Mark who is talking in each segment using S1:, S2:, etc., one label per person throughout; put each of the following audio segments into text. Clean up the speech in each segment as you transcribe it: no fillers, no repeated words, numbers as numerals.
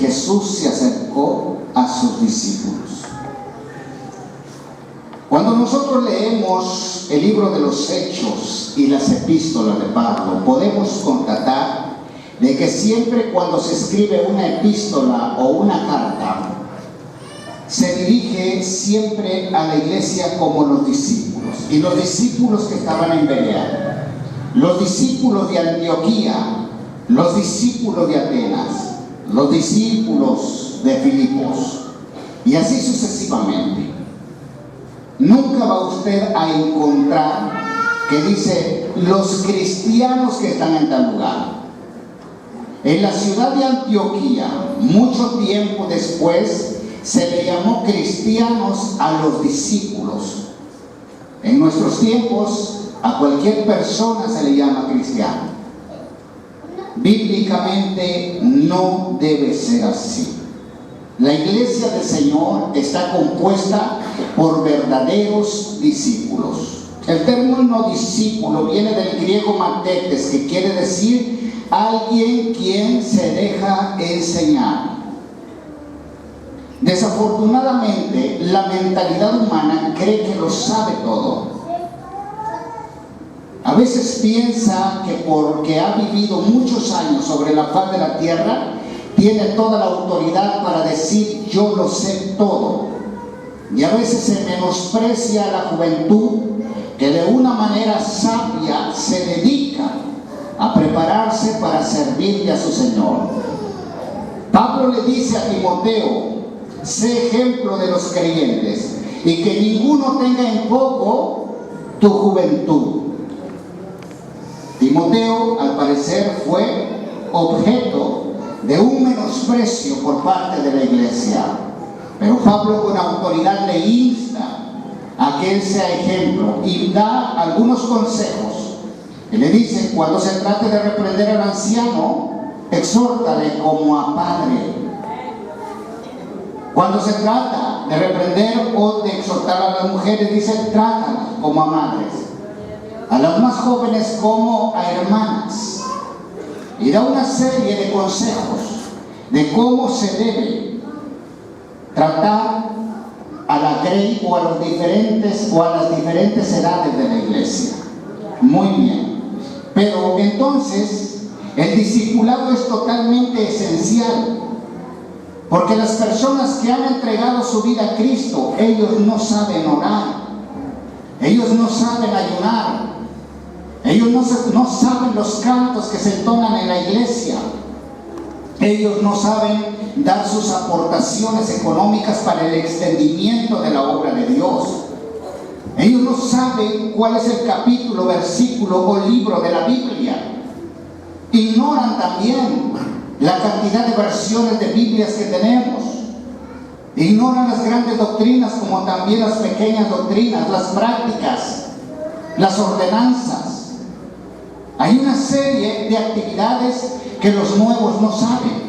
S1: Jesús se acercó a sus discípulos. Cuando nosotros leemos el libro de los Hechos y las epístolas de Pablo, podemos constatar de que siempre cuando se escribe una epístola o una carta, se dirige siempre a la iglesia como los discípulos. Y los discípulos que estaban en Berea, los discípulos de Antioquía, los discípulos de Atenas, los discípulos de Filipos, y así sucesivamente. Nunca va usted a encontrar que dice los cristianos que están en tal lugar. En la ciudad de Antioquía, mucho tiempo después, se le llamó cristianos a los discípulos. En nuestros tiempos, a cualquier persona se le llama cristiano. Bíblicamente no debe ser así. La iglesia del Señor está compuesta por verdaderos discípulos. El término discípulo viene del griego matetes, que quiere decir alguien quien se deja enseñar. Desafortunadamente, la mentalidad humana cree que lo sabe todo. A veces piensa que porque ha vivido muchos años sobre la faz de la tierra, tiene toda la autoridad para decir yo lo sé todo. Y a veces se menosprecia a la juventud que de una manera sabia se dedica a prepararse para servirle a su Señor. Pablo le dice a Timoteo: sé ejemplo de los creyentes y que ninguno tenga en poco tu juventud. Timoteo, al parecer, fue objeto de un menosprecio por parte de la iglesia, pero Pablo con autoridad le insta a que él sea ejemplo y da algunos consejos. Y le dice: cuando se trate de reprender al anciano, exhórtale como a padre. Cuando se trata de reprender o de exhortar a las mujeres, dice: trátalas como a madres. A las más jóvenes como a hermanas. Y da una serie de consejos de cómo se debe tratar a la grey o a las diferentes edades de la iglesia. Muy bien. Pero entonces el discipulado es totalmente esencial, porque las personas que han entregado su vida a Cristo, ellos no saben orar, ellos no saben ayunar, ellos no saben los cantos que se entonan en la iglesia, ellos no saben dar sus aportaciones económicas para el extendimiento de la obra de Dios. Ellos no saben cuál es el capítulo, versículo o libro de la Biblia. Ignoran también la cantidad de versiones de Biblias que tenemos. Ignoran las grandes doctrinas como también las pequeñas doctrinas, las prácticas, las ordenanzas. Hay una serie de actividades que los nuevos no saben.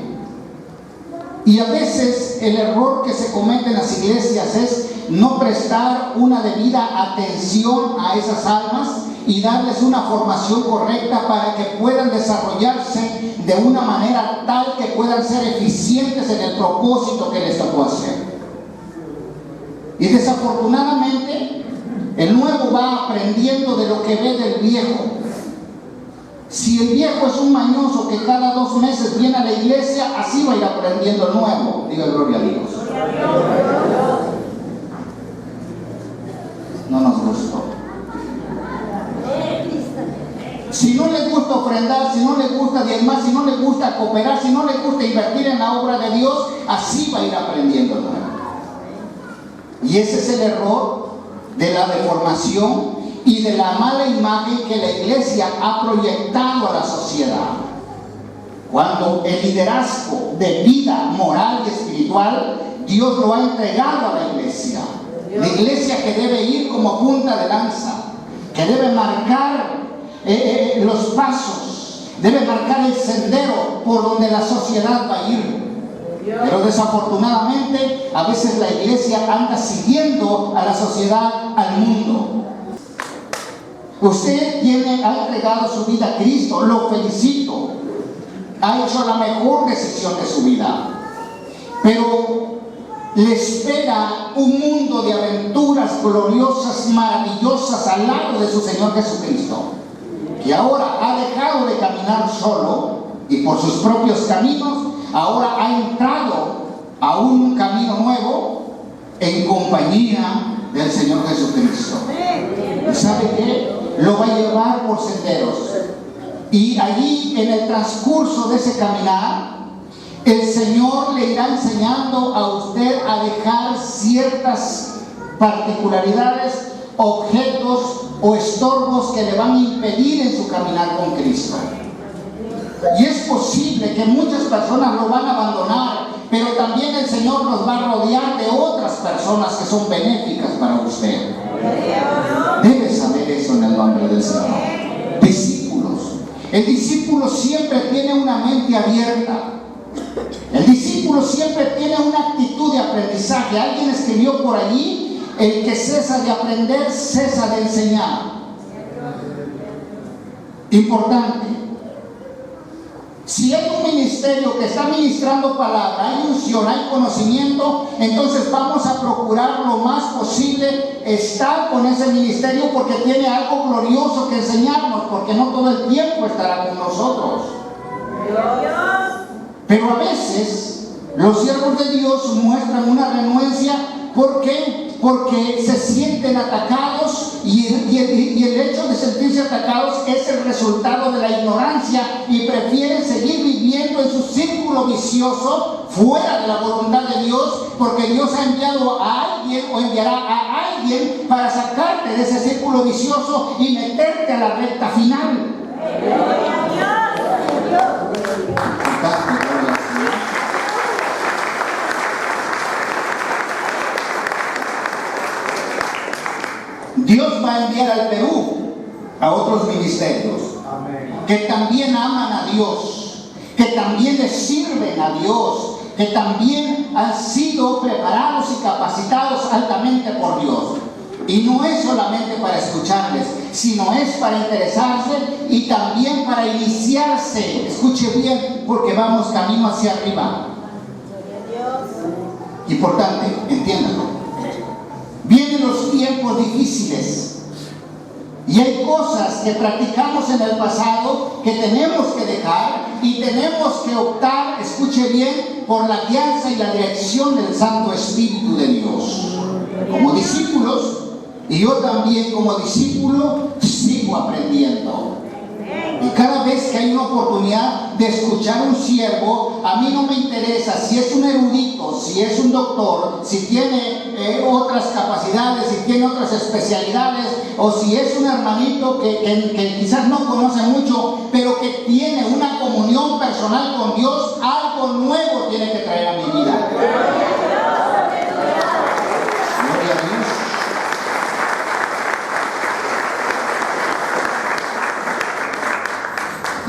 S1: Y a veces el error que se comete en las iglesias es no prestar una debida atención a esas almas y darles una formación correcta para que puedan desarrollarse de una manera tal que puedan ser eficientes en el propósito que les tocó hacer. Y desafortunadamente el nuevo va aprendiendo de lo que ve del viejo. Si el viejo es un mañoso que cada 2 meses viene a la iglesia, así va a ir aprendiendo el nuevo. Diga gloria a Dios. No nos gustó. Si no le gusta ofrendar, si no le gusta diezmar, si no le gusta cooperar, si no le gusta invertir en la obra de Dios, así va a ir aprendiendo el nuevo. Y ese es el error de la deformación y de la mala imagen que la iglesia ha proyectado a la sociedad. Cuando el liderazgo de vida moral y espiritual, Dios lo ha entregado a la iglesia. La iglesia que debe ir como punta de lanza, que debe marcar los pasos, debe marcar el sendero por donde la sociedad va a ir. Pero desafortunadamente a veces la iglesia anda siguiendo a la sociedad, al mundo. Usted ha entregado su vida a Cristo, lo felicito. Ha hecho la mejor decisión de su vida. pero le espera un mundo de aventuras gloriosas, maravillosas al lado de su Señor Jesucristo, que ahora ha dejado de caminar solo y por sus propios caminos, ahora ha entrado a un camino nuevo en compañía del Señor Jesucristo. ¿Y sabe qué? Lo va a llevar por senderos, y allí en el transcurso de ese caminar, el Señor le irá enseñando a usted a dejar ciertas particularidades, objetos o estorbos que le van a impedir en su caminar con Cristo. Y es posible que muchas personas lo van a abandonar, pero también el Señor nos va a rodear de otras personas que son benéficas para usted. Debe saber eso en el nombre del Señor. Discípulos. El discípulo siempre tiene una mente abierta. El discípulo siempre tiene una actitud de aprendizaje. Alguien escribió por allí: el que cesa de aprender, cesa de enseñar. Importante. Si hay un ministerio que está ministrando palabra, hay unción, hay conocimiento, entonces vamos a procurar lo más posible estar con ese ministerio, porque tiene algo glorioso que enseñarnos, porque no todo el tiempo estará con nosotros. Pero a veces los siervos de Dios muestran una renuencia. ¿Por qué? Porque se sienten atacados, y el hecho de sentirse atacados es el resultado de la ignorancia, y prefieren seguir viviendo en su círculo vicioso fuera de la voluntad de Dios, porque Dios ha enviado a alguien o enviará a alguien para sacarte de ese círculo vicioso y meterte a la recta final. Dios va a enviar al Perú a otros ministerios que también aman a Dios, que también le sirven a Dios, que también han sido preparados y capacitados altamente por Dios. Y no es solamente para escucharles, sino es para interesarse y también para iniciarse. Escuche bien, porque vamos camino hacia arriba. Importante, entiéndalo. Vienen los tiempos difíciles, y hay cosas que practicamos en el pasado que tenemos que dejar, y tenemos que optar, escuche bien, por la guianza y la dirección del Santo Espíritu de Dios. Como discípulos, y yo también como discípulo, sigo aprendiendo. Y cada vez que hay una oportunidad de escuchar a un siervo, a mí no me interesa si es un erudito, si es un doctor, si tiene otras capacidades, si tiene otras especialidades, o si es un hermanito que quizás no conoce mucho, pero que tiene una comunión personal con Dios. Algo nuevo tiene que traer a mi vida. Gloria a Dios.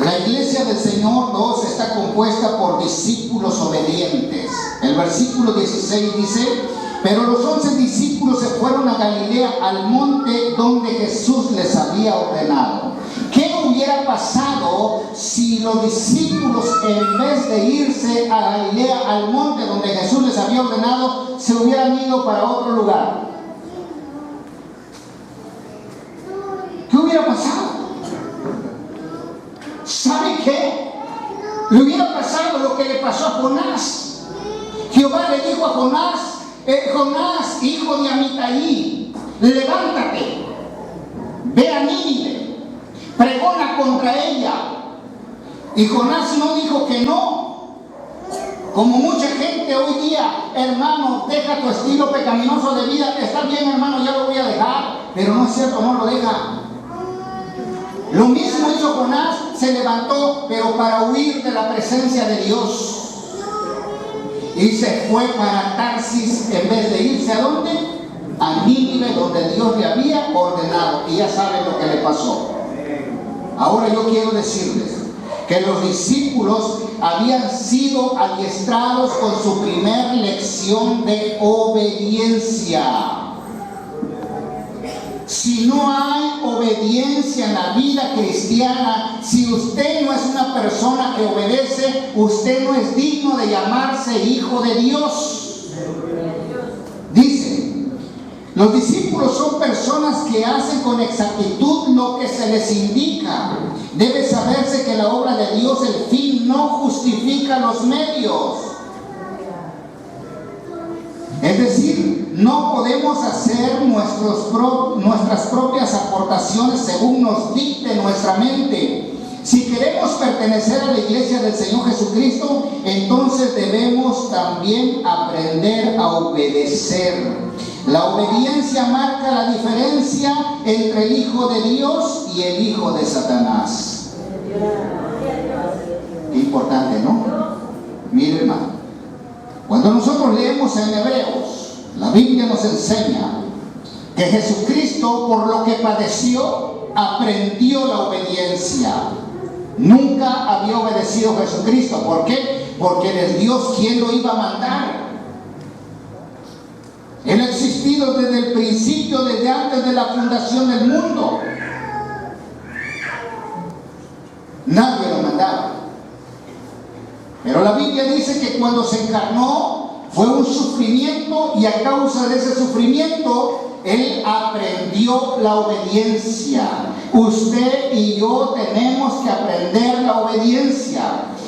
S1: La iglesia del Señor 2 está compuesta por discípulos obedientes. El versículo 16 dice: pero los 11 discípulos se fueron a Galilea, al monte donde Jesús les había ordenado. ¿Qué hubiera pasado si los discípulos, en vez de irse a Galilea, al monte donde Jesús les había ordenado, se hubieran ido para otro lugar? ¿Qué hubiera pasado? ¿Sabe qué? Le hubiera pasado lo que le pasó a Jonás. Jehová le dijo a Jonás: Jonás, hijo de Amitai, levántate, ve a Nínive, pregona contra ella. Y Jonás no dijo que no. Como mucha gente hoy día: hermano, deja tu estilo pecaminoso de vida. Está bien, hermano, ya lo voy a dejar. Pero no es cierto, no lo deja. Lo mismo hizo Jonás, se levantó, pero para huir de la presencia de Dios. Y se fue para Tarsis, en vez de irse ¿a dónde? A Nínive, donde Dios le había ordenado. Y ya saben lo que le pasó. Ahora yo quiero decirles que los discípulos habían sido adiestrados con su primer lección de obediencia. Si no hay obediencia en la vida cristiana, si usted no es una persona que obedece, usted no es digno de llamarse hijo de Dios. Dice, los discípulos son personas que hacen con exactitud lo que se les indica. Debe saberse que la obra de Dios, el fin, no justifica los medios. Es decir, no podemos hacer nuestras propias aportaciones según nos dicte nuestra mente. Si queremos pertenecer a la iglesia del Señor Jesucristo, entonces debemos también aprender a obedecer. La obediencia marca la diferencia entre el Hijo de Dios y el Hijo de Satanás. Qué importante, ¿no? Mire, hermano, cuando nosotros leemos en Hebreos, la Biblia nos enseña que Jesucristo, por lo que padeció, aprendió la obediencia. Nunca había obedecido Jesucristo. ¿Por qué? Porque Él es Dios. ¿Quién lo iba a mandar? Él ha existido desde el principio, desde antes de la fundación del mundo. Nadie lo mandaba. Pero la Biblia dice que cuando se encarnó fue un sufrimiento, y a causa de ese sufrimiento Él aprendió la obediencia. Usted y yo tenemos que aprender la obediencia.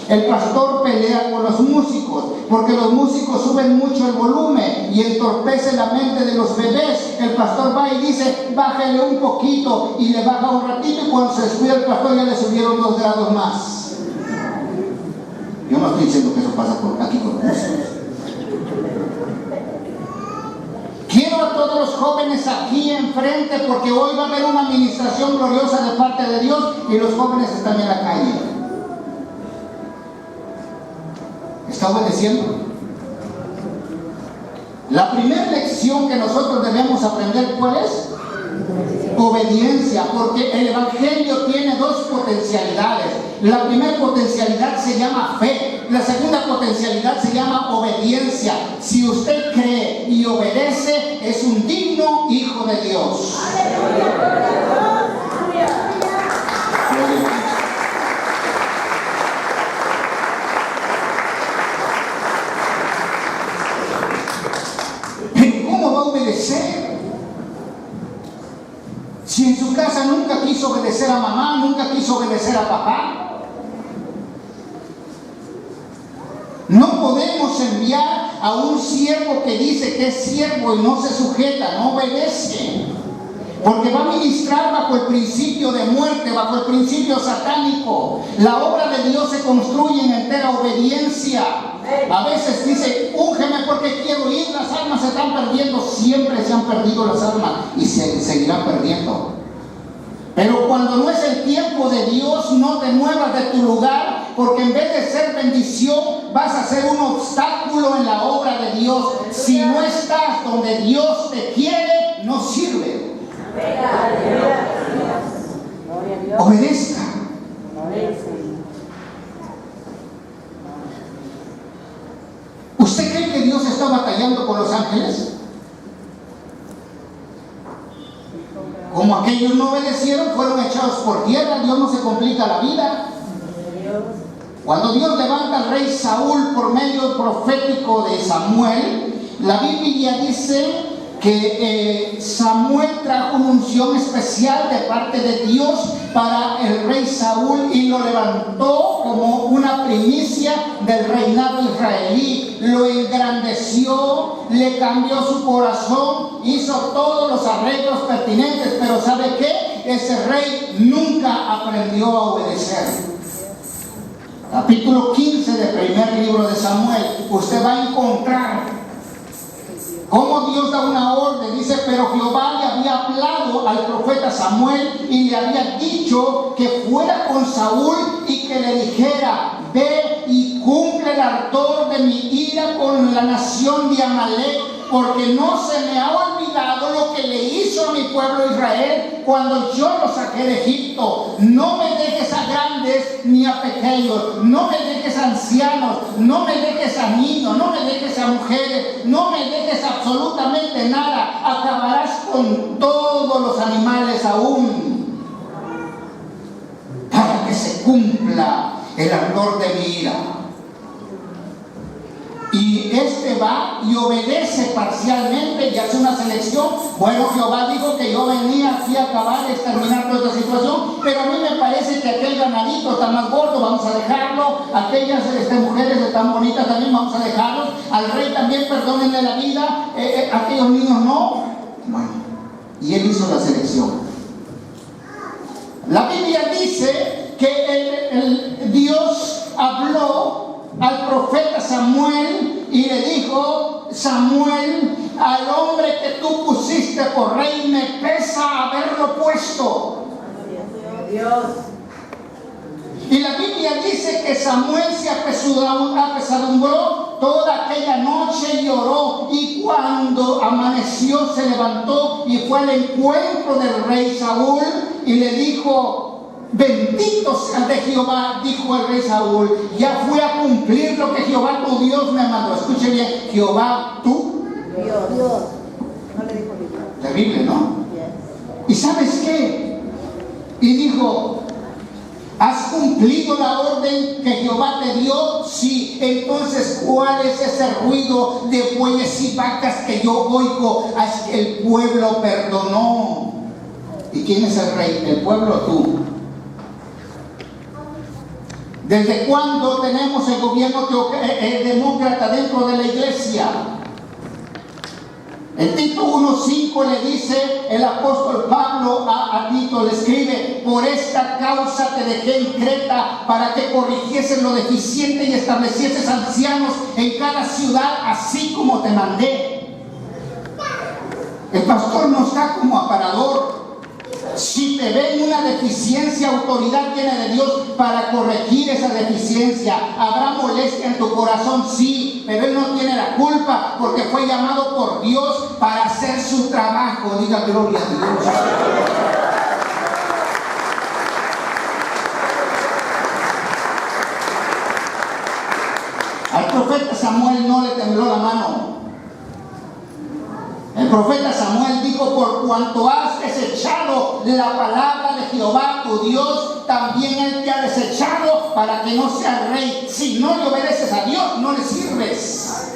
S1: El pastor pelea con los músicos porque los músicos suben mucho el volumen y entorpece la mente de los bebés. El pastor va y dice, bájale un poquito, y le baja un ratito, y cuando se descuida el pastor ya le subieron 2 grados más. Yo no estoy diciendo que eso pasa por aquí con los músicos. Quiero a todos los jóvenes aquí enfrente, porque hoy va a haber una administración gloriosa de parte de Dios y los jóvenes están en la calle. ¿Está obedeciendo? La primera lección que nosotros debemos aprender, ¿cuál es? Obediencia, porque el Evangelio tiene 2 potencialidades. La primera potencialidad se llama fe, la segunda potencialidad se llama obediencia. Si usted cree y obedece, es un digno hijo de Dios. ¿Cómo va a obedecer? Si en su casa nunca quiso obedecer a mamá, nunca quiso obedecer a papá. No podemos enviar a un siervo que dice que es siervo y no se sujeta, no obedece, porque va a ministrar bajo el principio de muerte, bajo el principio satánico. La obra de Dios se construye en entera obediencia. A veces dice, úngeme porque quiero ir, las almas se están perdiendo. Siempre se han perdido las almas y se seguirán perdiendo. Pero cuando no es el tiempo de Dios, no te muevas de tu lugar, porque en vez de ser bendición, vas a ser un obstáculo en la obra de Dios. Si no estás donde Dios te quiere, no sirve. Obedezca. ¿Usted cree que Dios está batallando con los ángeles? Como aquellos no obedecieron, fueron echados por tierra. Dios no se complica la vida. Cuando Dios levanta al rey Saúl por medio profético de Samuel, la Biblia dice que Samuel trajo una unción especial de parte de Dios para el rey Saúl y lo levantó como una primicia del reinado israelí. Lo engrandeció, le cambió su corazón, hizo todos los arreglos pertinentes, pero ¿sabe qué? Ese rey nunca aprendió a obedecer. Capítulo 15 del primer libro de Samuel, usted va a encontrar cómo Dios da una orden. Dice, pero Jehová le había hablado al profeta Samuel y le había dicho que fuera con Saúl y que le dijera, ve y cumple el ardor de mi ira con la nación de Amalek, porque no se me ha olvidado lo que le hizo a mi pueblo Israel cuando yo lo saqué de Egipto. No me dejes a grandes ni a pequeños, no me dejes a ancianos, no me dejes a niños, no me dejes a a mujeres, no me dejes absolutamente nada, acabarás con todos los animales aún, para que se cumpla el ardor de mi ira. Y este va y obedece parcialmente y hace una selección. Bueno, Jehová dijo que yo venía aquí a acabar y exterminar toda esta situación, pero a mí me parece que aquel ganadito está más gordo, vamos a dejarlo. Aquellas mujeres están bonitas, también vamos a dejarlos. Al rey también perdónenle la vida, aquellos niños no. Bueno, y él hizo la selección. La Biblia dice que el Dios habló al profeta Samuel y le dijo: Samuel, al hombre que tú pusiste por rey me pesa haberlo puesto. Dios. Y la Biblia dice que Samuel se apesadumbró toda aquella noche y oró, y cuando amaneció se levantó y fue al encuentro del rey Saúl y le dijo: bendito sea de Jehová, dijo el rey Saúl, ya fui a cumplir lo que Jehová tu Dios me mandó. Escuche bien, Jehová tú Dios. No le dijo Dios. Terrible, ¿no? Yes. ¿Y sabes qué? Y dijo: ¿has cumplido la orden que Jehová te dio? Sí. Entonces, ¿cuál es ese ruido de bueyes y vacas que yo oigo? Es que el pueblo perdonó. ¿Y quién es el rey? El pueblo, tú. ¿Desde cuándo tenemos el gobierno demócrata dentro de la iglesia? En Tito 1:5 le dice el apóstol Pablo a Tito, le escribe: por esta causa te dejé en Creta, para que corrigieses lo deficiente y establecieses ancianos en cada ciudad, así como te mandé. El pastor no está como aparador. Si te ven una deficiencia, autoridad viene de Dios para corregir esa deficiencia. ¿Habrá molestia en tu corazón? Sí, pero él no tiene la culpa, porque fue llamado por Dios para hacer su trabajo. Diga gloria a Dios. Al profeta Samuel no le tembló la mano. El profeta Samuel dijo: por cuanto has desechado la palabra de Jehová tu Dios, también Él te ha desechado para que no seas rey. Si no le obedeces a Dios, no le sirves.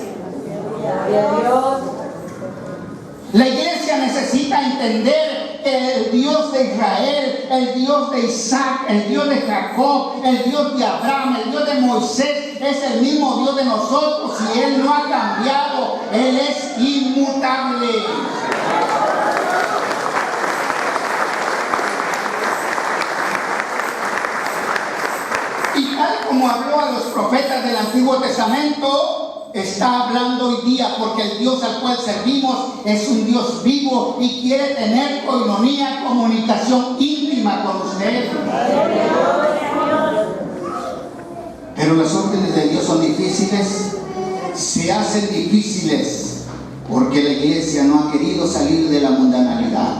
S1: La iglesia necesita entender que el Dios de Israel, el Dios de Isaac, el Dios de Jacob, el Dios de Abraham, el Dios de Moisés, es el mismo Dios de nosotros y Él no ha cambiado. Él es inmutable. Y tal como habló a los profetas del Antiguo Testamento, está hablando hoy día, porque el Dios al cual servimos es un Dios vivo y quiere tener coinonía, comunicación íntima con usted. Pero las órdenes de Dios son difíciles, se hacen difíciles porque la iglesia no ha querido salir de la mundanalidad.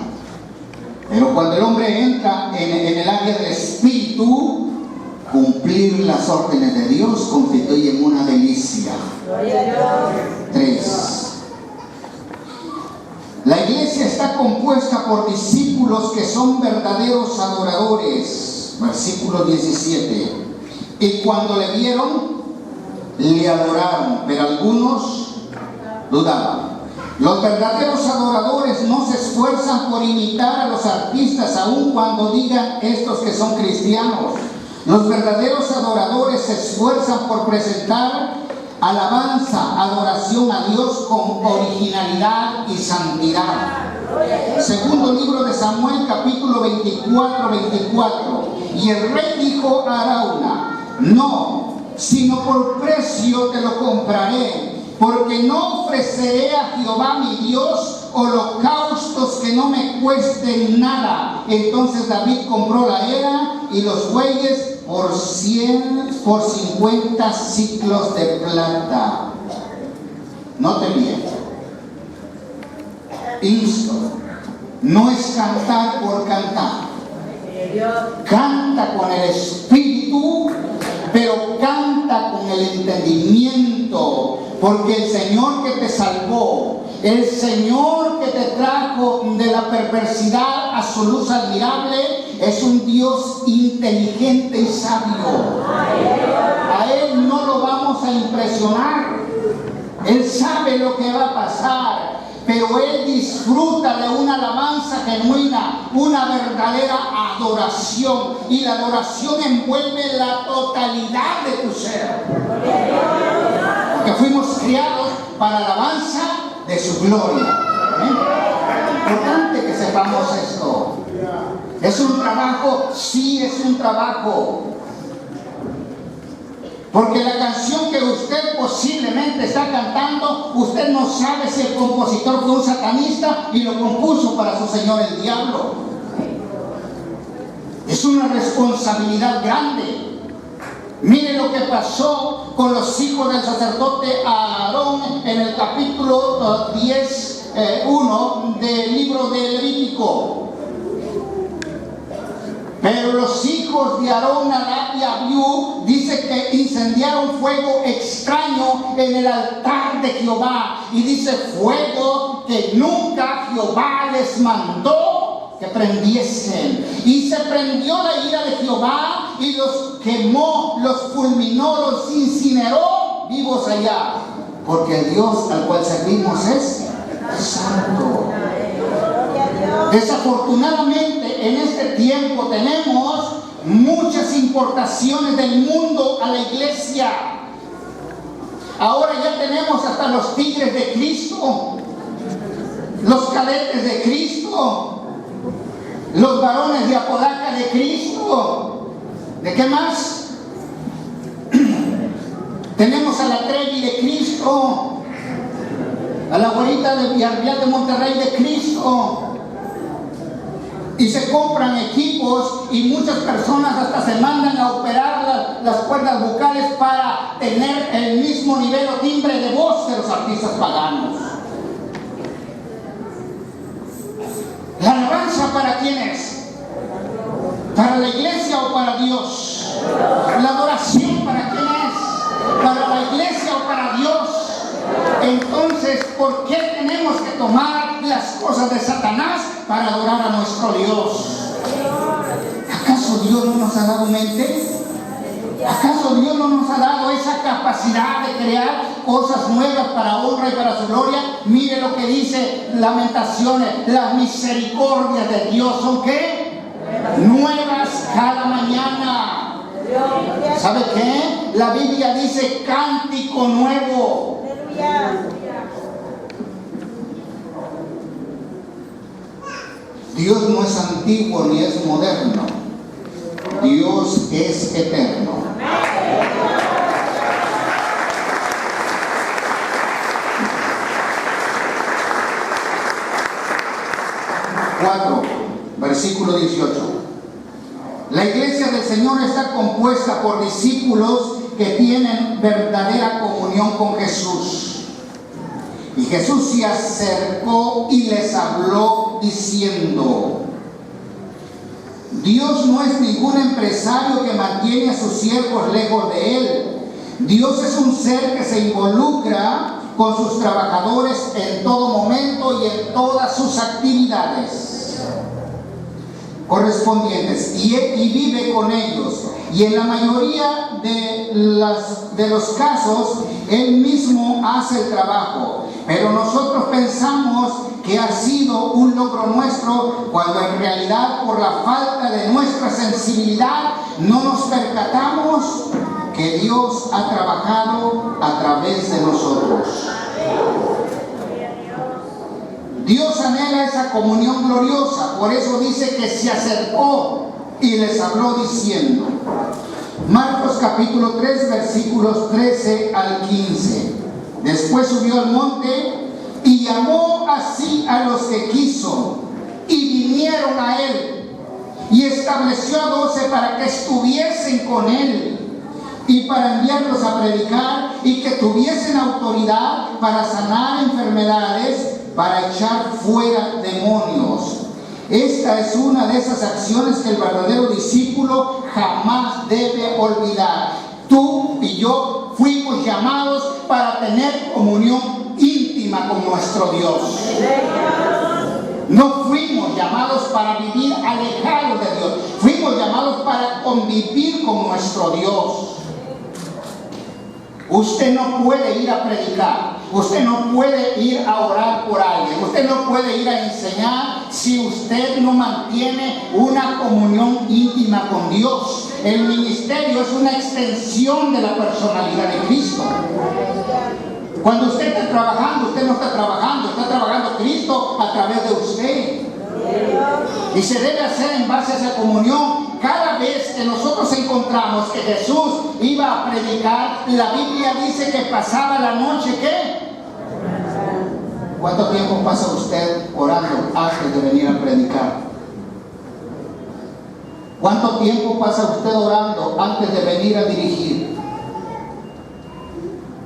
S1: Pero cuando el hombre entra en el área del espíritu, cumplir las órdenes de Dios constituye en una delicia. 3. La iglesia está compuesta por discípulos que son verdaderos adoradores. Versículo 17. Y cuando le vieron, le adoraron, pero algunos dudaban. Los verdaderos adoradores no se esfuerzan por imitar a los artistas, aun cuando digan estos que son cristianos. Los verdaderos adoradores se esfuerzan por presentar alabanza, adoración a Dios con originalidad y santidad. Segundo libro de Samuel, capítulo 24. Y el rey dijo a Arauna: no, sino por precio te lo compraré, porque no ofreceré a Jehová mi Dios holocaustos que no me cuesten nada. Entonces David compró la era y los bueyes por 50 siclos de plata. Note bien, insto, no es cantar por cantar. Canta con el espíritu, pero canta con el entendimiento, Porque el Señor que te salvó, el Señor que te trajo de la perversidad a su luz admirable, es un Dios inteligente y sabio. A Él no lo vamos a impresionar. Él sabe lo que va a pasar, pero Él disfruta de una alabanza genuina, una verdadera adoración. Y la adoración envuelve la totalidad de tu ser. Porque fuimos criados para la alabanza de su gloria. Es importante que sepamos esto. ¿Es un trabajo? Sí, es un trabajo. Porque la canción que usted posiblemente está cantando, usted no sabe si el compositor fue un satanista y lo compuso para su señor el diablo. Es una responsabilidad grande. Mire lo que pasó con los hijos del sacerdote Aarón en el capítulo 10:1 del libro de Levítico. Pero los hijos de Aarón, Nadab y Abiú, dice que incendiaron fuego extraño en el altar de Jehová. Y dice fuego que nunca Jehová les mandó que prendiesen. Y se prendió la ira de Jehová y los quemó, los fulminó, los incineró vivos allá. Porque el Dios al cual servimos es santo. Desafortunadamente en este tiempo tenemos muchas importaciones del mundo a la iglesia. Ahora ya tenemos hasta los tigres de Cristo, los cadetes de Cristo, los varones de Apodaca de Cristo. ¿De qué más? Tenemos a la Trevi de Cristo, a la güerita de Villarreal de Monterrey de Cristo. Y se compran equipos y muchas personas hasta se mandan a operar las cuerdas vocales para tener el mismo nivel o timbre de voz de los artistas paganos. ¿La alabanza para quién es? ¿Para la iglesia o para Dios? ¿La adoración para quién es? ¿Para la iglesia o para Dios? Entonces, ¿por qué tenemos que tomar las cosas de Satanás para adorar a nuestro Dios? ¿Acaso Dios no nos ha dado mente? ¿Acaso Dios no nos ha dado esa capacidad de crear cosas nuevas para honra y para su gloria? Mire lo que dice Lamentaciones: las misericordias de Dios son ¿qué? Nuevas cada mañana. ¿Sabe qué? La Biblia dice cántico nuevo. Dios no es antiguo ni es moderno. Dios es eterno. 4, versículo 18. La iglesia del Señor está compuesta por discípulos que tienen verdadera comunión con Jesús. Y Jesús se acercó y les habló diciendo: Dios no es ningún empresario que mantiene a sus siervos lejos de Él. Dios es un ser que se involucra con sus trabajadores en todo momento y en todas sus actividades correspondientes y vive con ellos. Y en la mayoría de los casos, Él mismo hace el trabajo. Pero nosotros pensamos que ha sido un logro nuestro, cuando en realidad, por la falta de nuestra sensibilidad, no nos percatamos que Dios ha trabajado a través de nosotros. Dios anhela esa comunión gloriosa, por eso dice que se acercó y les habló diciendo. Marcos capítulo 3, versículos 13 al 15. Después subió al monte y llamó así a los que quiso, y vinieron a él, y estableció a 12 para que estuviesen con él, y para enviarlos a predicar, y que tuviesen autoridad para sanar enfermedades, para echar fuera demonios. Esta es una de esas acciones que el verdadero discípulo jamás debe olvidar. Tú y yo fuimos llamados para tener comunión íntima con nuestro Dios. No fuimos llamados para vivir alejados de Dios. Fuimos llamados para convivir con nuestro Dios. Usted no puede ir a predicar. Usted no puede ir a orar por alguien. Usted no puede ir a enseñar si usted no mantiene una comunión íntima con Dios. El ministerio es una extensión de la personalidad de Cristo. Cuando usted está trabajando, usted no está trabajando Cristo a través de usted. Y se debe hacer en base a esa comunión. Cada vez que nosotros encontramos que Jesús iba a predicar, la Biblia dice que pasaba la noche, ¿qué? ¿Cuánto tiempo pasa usted orando antes de venir a predicar? ¿Cuánto tiempo pasa usted orando antes de venir a dirigir?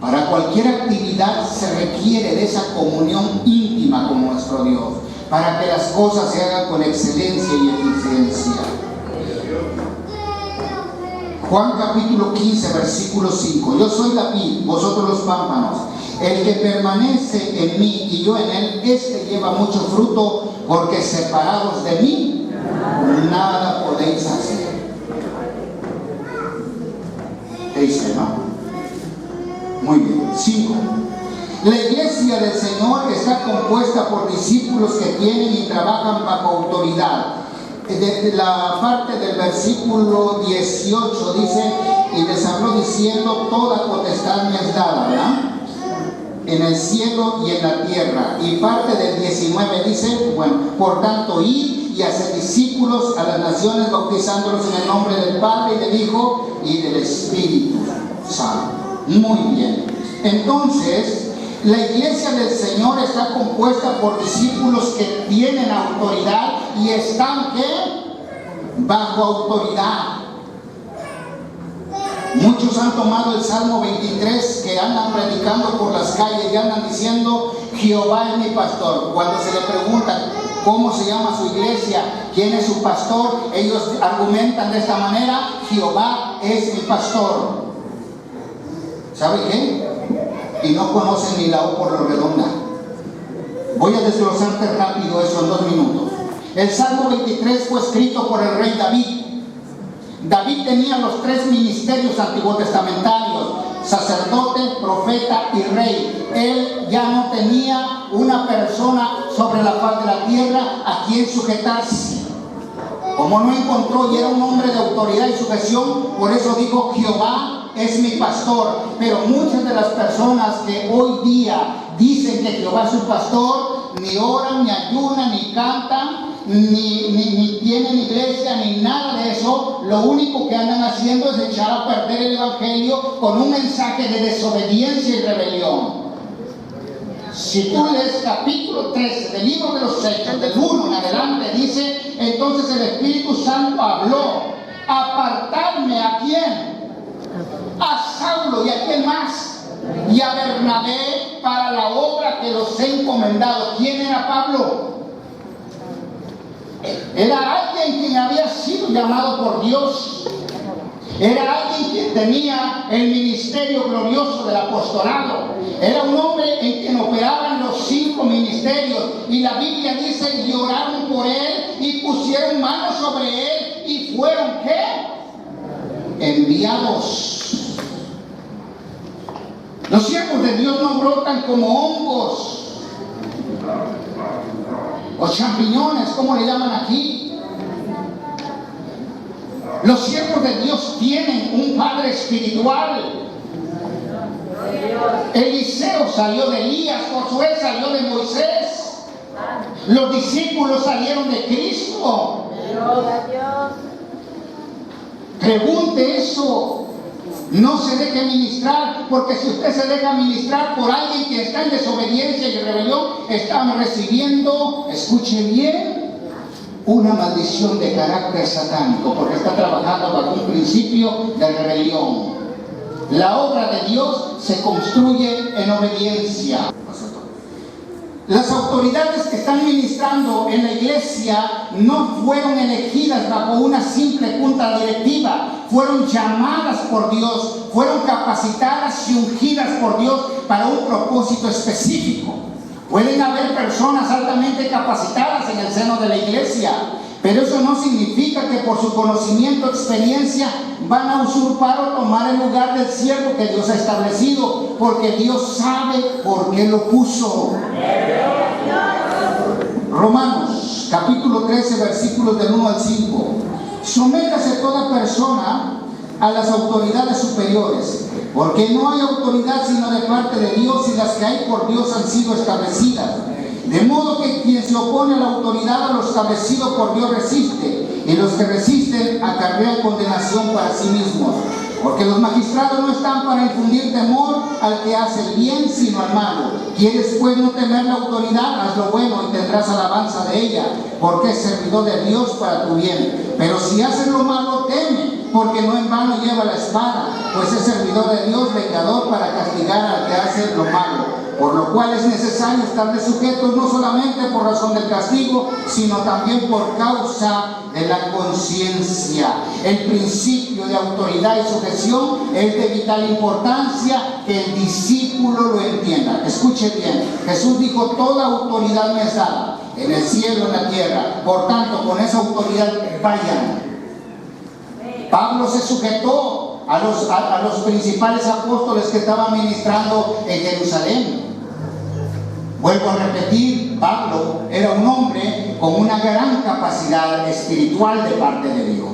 S1: Para cualquier actividad se requiere de esa comunión íntima con nuestro Dios, para que las cosas se hagan con excelencia y eficiencia. Juan capítulo 15, versículo 5. Yo soy la vid, vosotros los pámpanos. El que permanece en mí y yo en él, este lleva mucho fruto, porque separados de mí, nada podéis hacer. ¿Qué dice, no? Muy bien. 5. La iglesia del Señor está compuesta por discípulos que tienen y trabajan bajo autoridad. De la parte del versículo 18 dice: y les habló diciendo, toda potestad me es dada, ¿verdad?, en el cielo y en la tierra. Y parte del 19 dice, bueno, por tanto, id y haced discípulos a las naciones, bautizándolos en el nombre del Padre y del Hijo y del Espíritu Santo. Muy bien. Entonces, la iglesia del Señor está compuesta por discípulos que tienen autoridad y están, ¿qué?, bajo autoridad. Muchos han tomado el Salmo 23, que andan predicando por las calles y andan diciendo, Jehová es mi pastor. Cuando se le pregunta cómo se llama su iglesia, quién es su pastor, ellos argumentan de esta manera: Jehová es mi pastor. ¿Sabe qué? Y no conocen ni la O por lo redonda. Voy a desglosarte rápido eso en 2 minutos. El Salmo 23 fue escrito por el rey David. David tenía los 3 ministerios antiguos testamentarios: sacerdote, profeta y rey. Él ya no tenía una persona sobre la faz de la tierra a quien sujetarse. Como no encontró y era un hombre de autoridad y sujeción, por eso dijo, Jehová es mi pastor. Pero muchas de las personas que hoy día dicen que Jehová es su pastor, ni oran, ni ayunan, ni cantan, ni tienen iglesia, ni nada de eso. Lo único que andan haciendo es echar a perder el evangelio con un mensaje de desobediencia y rebelión. Si tú lees capítulo 13 del libro de los Hechos, del 1 en adelante, dice, entonces el Espíritu Santo habló: apartarme, ¿a quién? A Saulo, ¿y a quién más? Y a Bernabé, para la obra que los he encomendado. ¿Quién era Pablo? Era alguien quien había sido llamado por Dios. Era alguien que tenía el ministerio glorioso del apostolado. Era un hombre en quien operaban los 5 ministerios. Y la Biblia dice, y oraron por él y pusieron manos sobre él y fueron, ¿qué?, enviados. Los siervos de Dios no brotan como hongos o champiñones, como le llaman aquí. Los siervos de Dios tienen un padre espiritual. Eliseo salió de Elías, Josué salió de Moisés. Los discípulos salieron de Cristo. Pregunte eso. No se deje ministrar, porque si usted se deja ministrar por alguien que está en desobediencia y rebelión, están recibiendo, escuche bien, una maldición de carácter satánico, porque está trabajando bajo un principio de rebelión. La obra de Dios se construye en obediencia. Las autoridades que están ministrando en la iglesia no fueron elegidas bajo una simple junta directiva, fueron llamadas por Dios, fueron capacitadas y ungidas por Dios para un propósito específico. Pueden haber personas altamente capacitadas en el seno de la iglesia, pero eso no significa que por su conocimiento o experiencia van a usurpar o tomar el lugar del siervo que Dios ha establecido, porque Dios sabe por qué lo puso. Romanos capítulo 13, versículos del 1 al 5. Sométase toda persona a las autoridades superiores, porque no hay autoridad sino de parte de Dios, y las que hay por Dios han sido establecidas. De modo que quien se opone a la autoridad, a lo establecido por Dios, resiste, y los que resisten acarrean condenación para sí mismos. Porque los magistrados no están para infundir temor al que hace el bien, sino al malo. ¿Quieres pues no temer la autoridad? Haz lo bueno y tendrás alabanza de ella, porque es servidor de Dios para tu bien. Pero si haces lo malo, teme, porque no en vano lleva la espada, pues es servidor de Dios, vengador para castigar al que hace lo malo. Por lo cual es necesario estarle sujetos no solamente por razón del castigo, sino también por causa de la conciencia. El principio de autoridad y sujeción es de vital importancia que el discípulo lo entienda. Escuche bien, Jesús dijo: toda autoridad me es dada en el cielo y en la tierra. Por tanto, con esa autoridad vayan. Pablo se sujetó a los principales apóstoles que estaban ministrando en Jerusalén. Vuelvo a repetir, Pablo era un hombre con una gran capacidad espiritual de parte de Dios.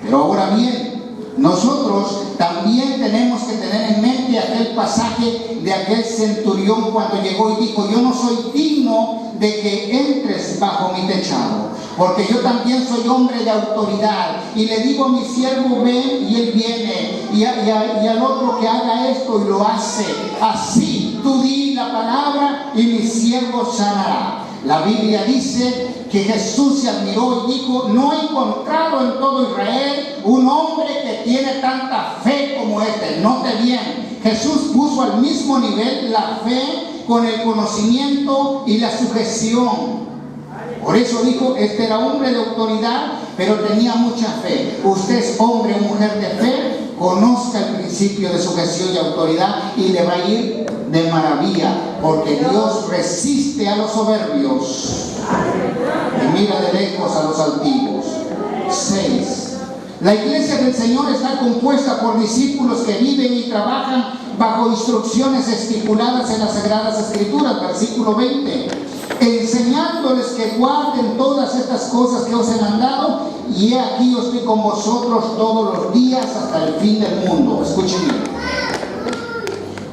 S1: Pero ahora bien, nosotros también tenemos que tener en mente aquel pasaje de aquel centurión cuando llegó y dijo: yo no soy digno de que entres bajo mi techado, porque yo también soy hombre de autoridad, y le digo a mi siervo: ven, y él viene, y al otro que haga esto, y lo hace. Así tú di la palabra y mi siervo sanará. La Biblia dice que Jesús se admiró y dijo: no he encontrado en todo Israel un hombre que tiene tanta fe como este. Note bien, Jesús puso al mismo nivel la fe con el conocimiento y la sujeción. Por eso dijo: este era hombre de autoridad, pero tenía mucha fe. Usted es hombre o mujer de fe, conozca el principio de sujeción y autoridad y le va a ir de maravilla, porque Dios resiste a los soberbios y mira de lejos a los altivos. 6. La iglesia del Señor está compuesta por discípulos que viven y trabajan bajo instrucciones estipuladas en las Sagradas Escrituras, versículo 20, enseñándoles que guarden todas estas cosas que os he mandado, y he aquí yo estoy con vosotros todos los días hasta el fin del mundo. Escuchen bien.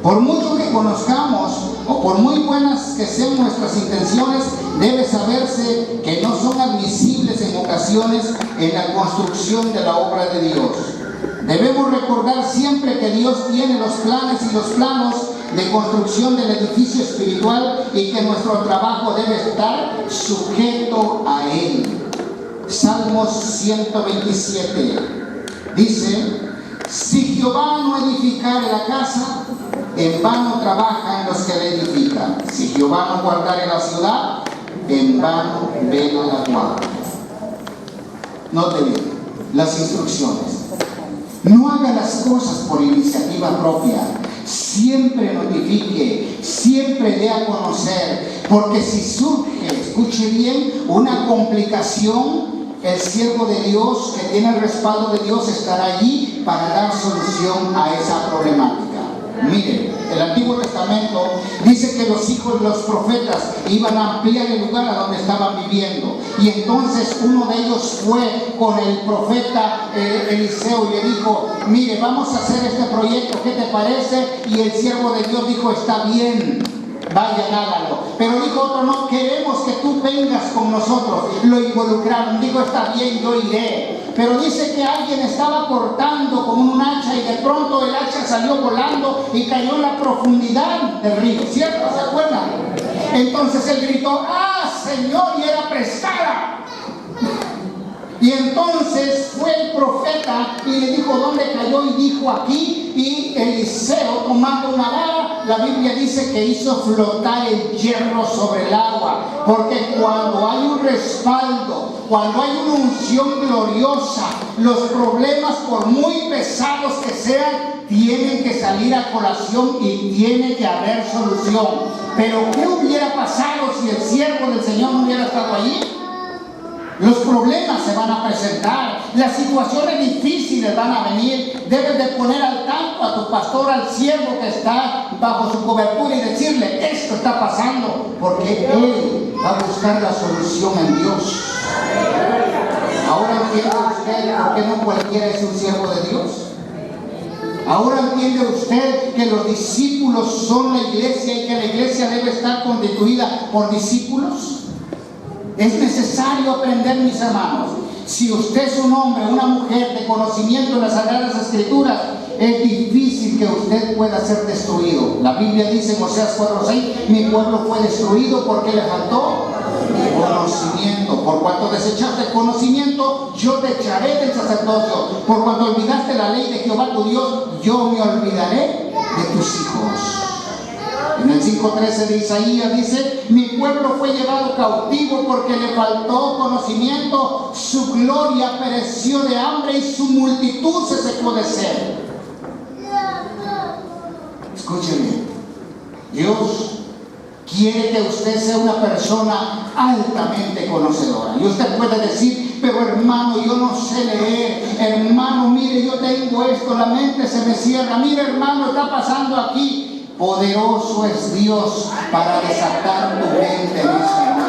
S1: Por mucho que conozcamos o por muy buenas que sean nuestras intenciones, debe saberse que no son admisibles en ocasiones en la construcción de la obra de Dios. Debemos recordar siempre que Dios tiene los planes y los planos de construcción del edificio espiritual, y que nuestro trabajo debe estar sujeto a Él. Salmos 127 dice: si Jehová no edificare la casa, en vano trabajan los que la edifican. Si Jehová no guardare la ciudad, en vano vela la guardia. Note bien las instrucciones. No haga las cosas por iniciativa propia. Siempre notifique, siempre dé a conocer, porque si surge, escuche bien, una complicación, el siervo de Dios que tiene el respaldo de Dios estará allí para dar solución a esa problemática. Miren, el Antiguo Testamento dice que los hijos de los profetas iban a ampliar el lugar a donde estaban viviendo, y entonces uno de ellos fue con el profeta Eliseo y le dijo: mire, vamos a hacer este proyecto, ¿qué te parece? Y el siervo de Dios dijo: está bien, vayan, háganlo. Pero dijo otro: no, queremos que tú vengas con nosotros. Lo involucraron, dijo: está bien, yo iré. Pero dice que alguien estaba cortando con un hacha, y de pronto el hacha salió volando y cayó en la profundidad del río, ¿cierto? ¿Se acuerdan? Entonces él gritó: ¡ah, Señor! Y era prestada. Y entonces fue el profeta y le dijo: ¿dónde cayó? Y dijo: aquí. y Eliseo, tomando una vara, la Biblia dice que hizo flotar el hierro sobre el agua, porque cuando hay un respaldo, cuando hay una unción gloriosa, los problemas, por muy pesados que sean, tienen que salir a colación y tiene que haber solución. Pero ¿qué hubiera pasado si el siervo del Señor no hubiera estado allí? Los problemas se van a presentar, las situaciones difíciles van a venir. Debes de poner al tanto a tu pastor, al siervo que está bajo su cobertura, y decirle: esto está pasando, porque él va a buscar la solución en Dios. Ahora entiende usted por qué no cualquiera es un siervo de Dios. Ahora entiende usted que los discípulos son la iglesia y que la iglesia debe estar constituida por discípulos. Es necesario aprender, mis hermanos. Si usted es un hombre, una mujer de conocimiento en las Sagradas Escrituras, es difícil que usted pueda ser destruido. La Biblia dice en Oseas 4:6: mi pueblo fue destruido porque le faltó conocimiento. Por cuanto desechaste conocimiento, yo te echaré del sacerdocio. Por cuanto olvidaste la ley de Jehová tu Dios, yo me olvidaré de tus hijos. En el 5:13 de Isaías dice: mi pueblo fue llevado cautivo porque le faltó conocimiento, su gloria pereció de hambre y su multitud se secó de sed. Escúcheme, Dios quiere que usted sea una persona altamente conocedora. Y usted puede decir: pero hermano, yo no sé leer. Hermano, mire, yo tengo esto, la mente se me cierra. Mire, hermano, está pasando aquí. Poderoso es Dios para desatar tu mente en esta noche.